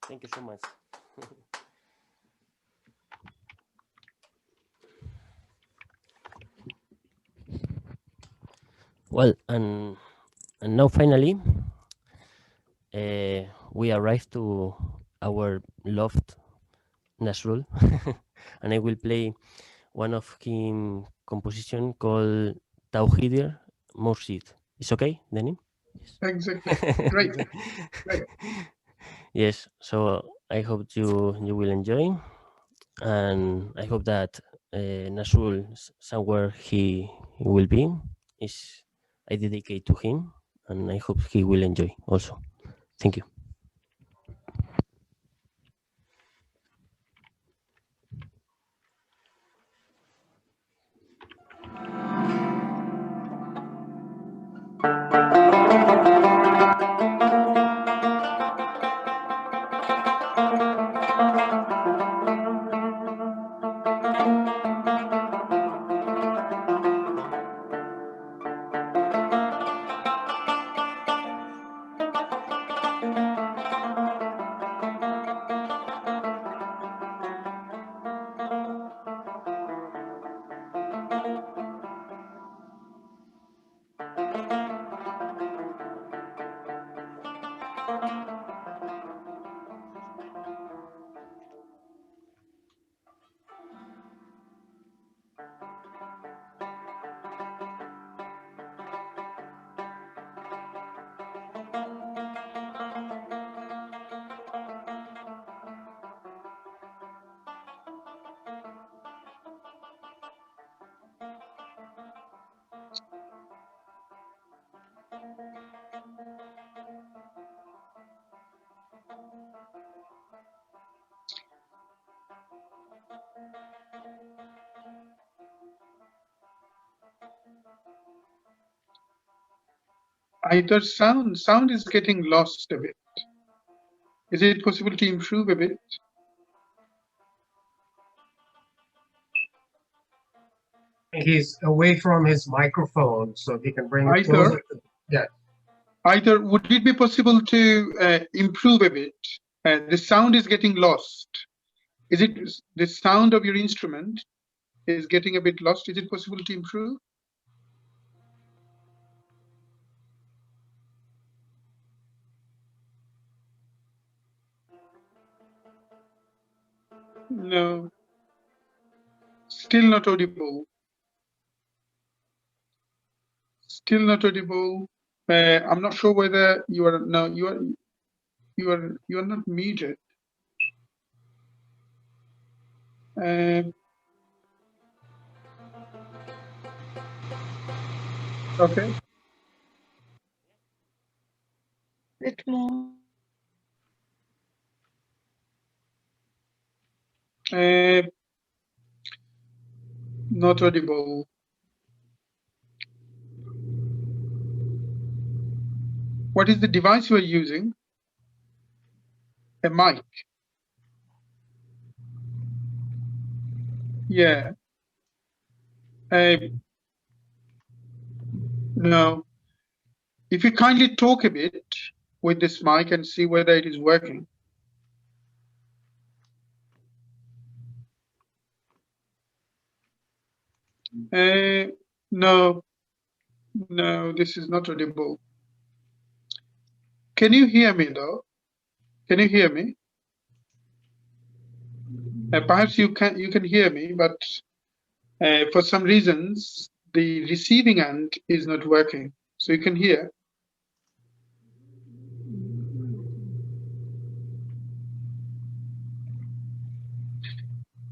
Thank you so much. Well, and And now finally, we arrived to our loved Nazrul, and I will play one of his composition called Tawhidir Mursid. It's okay, Danny? Exactly. Great. Great. Yes. So I hope you will enjoy, and I hope that Nazrul, somewhere he will be, is I dedicate to him, and I hope he will enjoy also. Thank you. Either sound is getting lost a bit. Is it possible to improve a bit? He's away from his microphone, so he can bring it Aitor? closer. Yeah. Either would it be possible to improve a bit? The sound is getting lost. Is it the sound of your instrument is getting a bit lost? Is it possible to improve? No. Still not audible. Still not audible. I'm not sure whether you are no. You are not muted. Okay. Bit more. Not audible. What is the device you are using? A mic. Yeah. No. If you kindly talk a bit with this mic and see whether it is working. No. No, this is not audible. Can you hear me though? Can you hear me? Perhaps you can hear me, but for some reasons the receiving end is not working. So you can hear.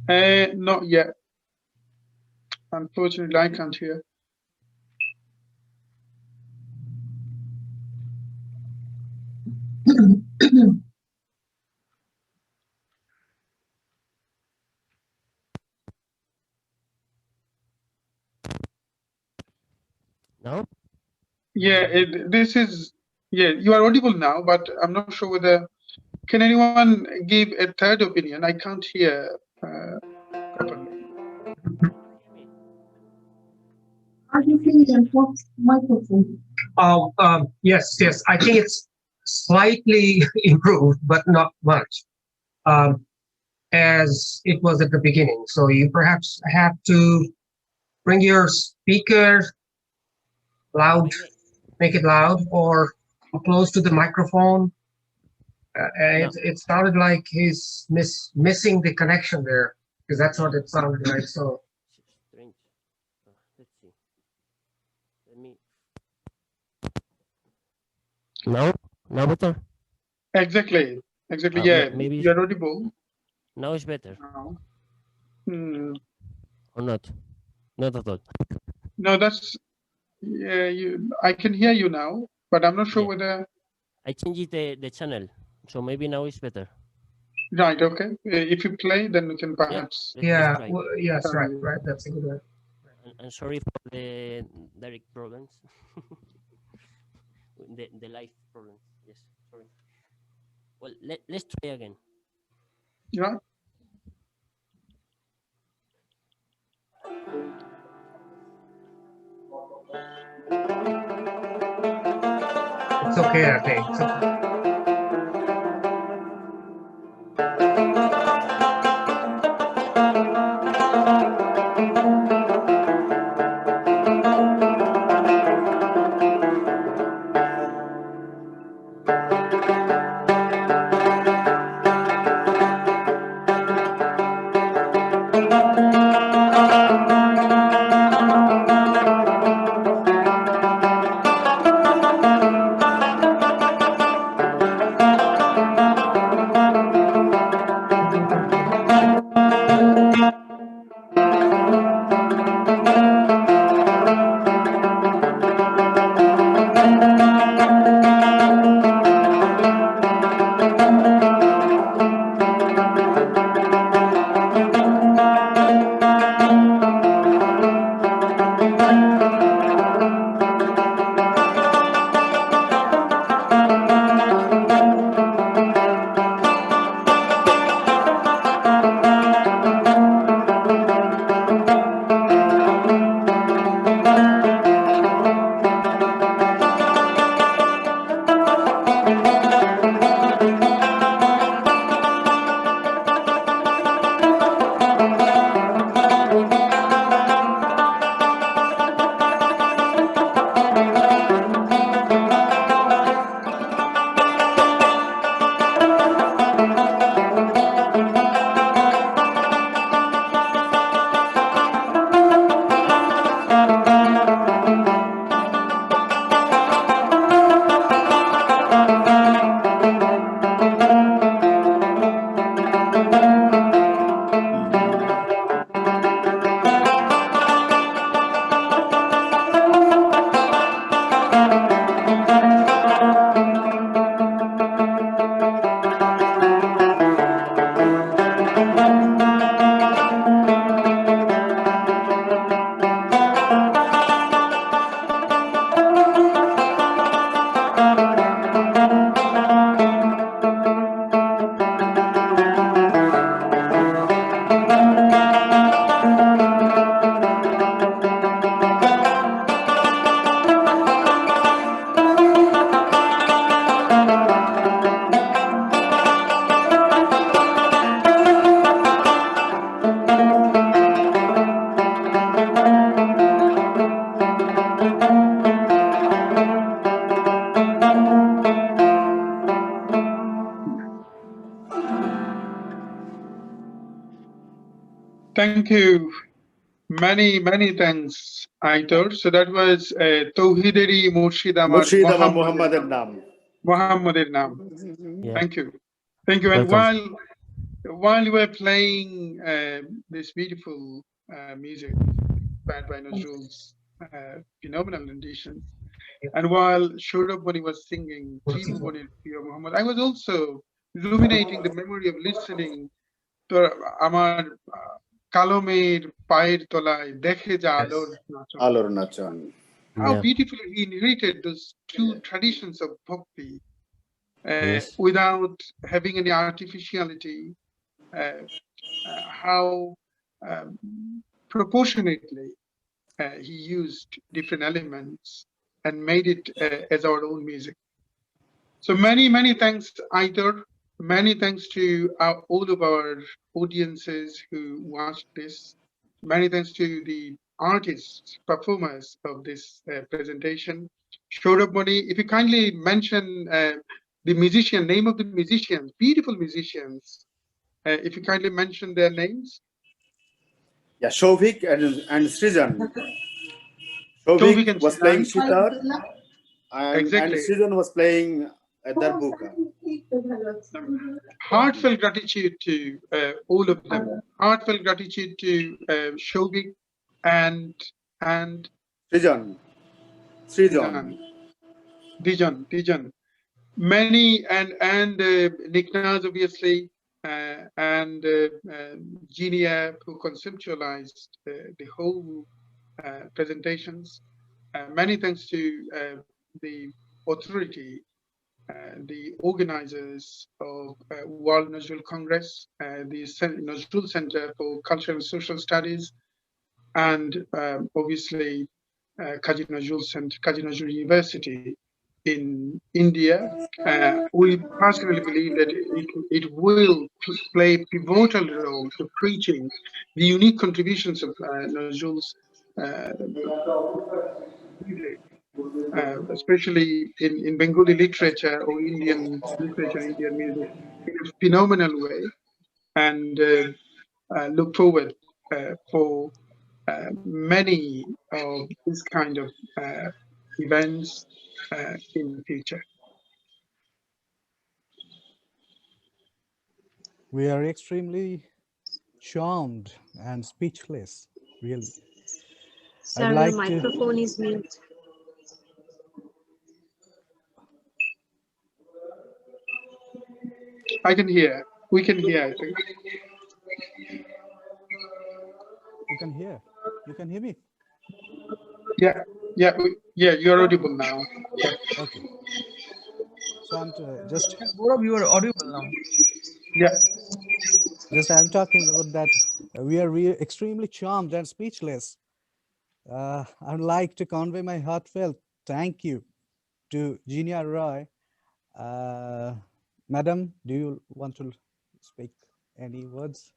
Not yet. Unfortunately, I can't hear. No? Yeah, this is, yeah, you are audible now, but I'm not sure whether, can anyone give a third opinion? I can't hear properly. Are you feeling microphone? Yes. I think it's slightly improved, but not much, as it was at the beginning. So you perhaps have to bring your speaker loud. make it loud or close to the microphone. And No. it sounded like he's missing the connection there, because that's what it sounded like. So Strange. Let's see. Let me. Now better. Exactly. Yeah, Maybe you're audible now it's better now. Hmm. or not? Not at all. No, that's yeah. I can hear you now, but I'm not sure Yeah. whether. I changed the channel, so maybe now it's better. Right. Okay. If you play, then we can perhaps. Let's yeah, try. well, yes, right. That's a good one. And sorry for the direct problems. the live problems. Yes, sorry. Well, let's try again. Yeah. It's okay, I think. It's okay. Thank you. Many thanks, Aitor. So that was Tauhideri Murshid Amar মুর্শিদ আমার মোহাম্মদের নাম Muhammadir Nam. Yeah. Thank you. Thank you. And Welcome. while you were playing this beautiful music inspired by Nazrul's phenomenal rendition, and while Saurav was singing Three Bhubaner Priya Muhammad, I was also ruminating the memory of listening to Amar Kalomer Pair Tolai Dekhe Ja Alor Nachon. আলোর নাচন How Yeah. beautifully he narrated those two traditions of bhakti Yes. without having any artificiality, how proportionately he used different elements and made it as our own music. So many thanks, Aitor. Many thanks to all of our audiences who watched this. Many thanks to the artists, performers of this presentation. Saurav, Moni, if you kindly mention the musician, name of the musicians, beautiful musicians. If you kindly mention their names. Yeah, Shovik and Srijan. Shovik Shovik and was playing Srijan. sitar, and Exactly. Srijan was playing darbuka. Heartfelt gratitude to all of them. Heartfelt gratitude to Shovik and Srijan. Dijan. Dijan. Many and Niknaaz, obviously, and Jinia, who conceptualized the whole presentations. Many thanks to the authority, the organizers of World Nazrul Congress, the Nazrul Center for Cultural and Social Studies, and obviously Kazi Nazrul University in India. We personally believe that it will play a pivotal role to preaching the unique contributions of Nazrul's music, especially in Bengali literature or Indian literature, Indian music, in a phenomenal way, and look forward for many of this kind of events in the future. We are extremely charmed and speechless, really. Sir, I'd your like to. microphone is mute. I can hear. We can hear, I think. You can hear. You can hear me. Yeah, you're audible now. Yeah. Okay. So I'm just Yes, Gourav, you are audible now. Yeah. I'm talking about that. We are extremely charmed and speechless. I'd like to convey my heartfelt thank you to Jinia Ray. Madam, do you want to speak any words?